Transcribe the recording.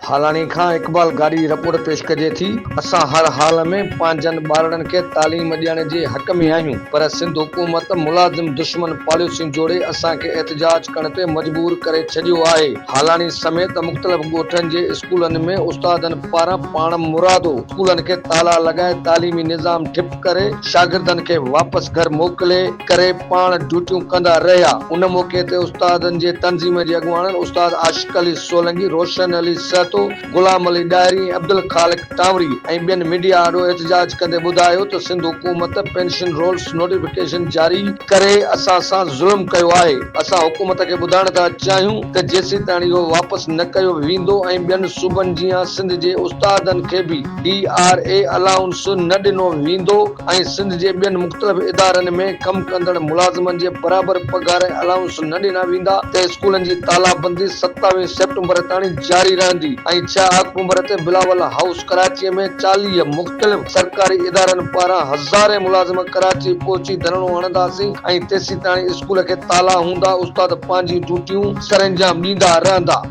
हालानी खां इकबाल गाड़ी रिपोर्ट पेश कजे थी। असां हर हाल में पंहिंजनि ॿारनि खे तालीम ॾियण जे हक़ में आहियूं, पर सिंध हुकूमत मुलाज़िम दुश्मन पॉलिसियुनि जोड़े असांखे एहतजाज करण ते मजबूर करे छॾियो आहे। हालानी समेत मुख़्तलिफ़ ॻोठनि जे स्कूलनि में उस्तादनि पारां पाण मुरादो स्कूलनि खे ताला लॻाए तालीमी निज़ाम ठिप करे शागिर्दनि खे वापसि घर मोकिले करे पाण ड्यूटियूं कंदा रहिया। उन मौक़े ते उस्तादनि जे तंज़ीम जे अॻुवाणनि उस्ताद आशिक़ अली सोलंकी, रोशन अली सहतो, गुलाम अली डायरी, अब्दुल खालिक टावरी ऐं ॿियनि मीडिया आॾो एहतजाज कंदे ॿुधायो त सिंध हुकूमत पेंशन रोल्स नोटिफिकेशन जारी करे असां सां ज़ुल्म कयो आहे। असां हुकूमत खे ॿुधाइण था चाहियूं त जेसीं ताईं इहो वापसि न कयो वेंदो ऐं ॿियनि सूबनि जीअं सिंध जे उस्तादनि खे बि DRA अलाउंस न ॾिनो वेंदो ऐं सिंध जे ॿियनि मुख़्तलिफ़ इदारनि में कमु कंदड़ मुलाज़िमनि जे बराबरि पघार अलाउंस न ॾिना वेंदा त स्कूलनि जी तालाबंदी 27 सेप्टेम्बर ताईं जारी रहंदी ऐं 6 अक्टूबर ते बिलावल हाउस कराची में 40 मुख़्तलिफ़ सरकारी इदारनि पारां हज़ारे मुलाज़िम कराची पहुची धरणो हणंदासीं ऐं तेसीं ताईं स्कूल खे ताला हूंदा, उस्ताद पंहिंजी ड्यूटियूं सरअंजाम ॾींदा रहंदा।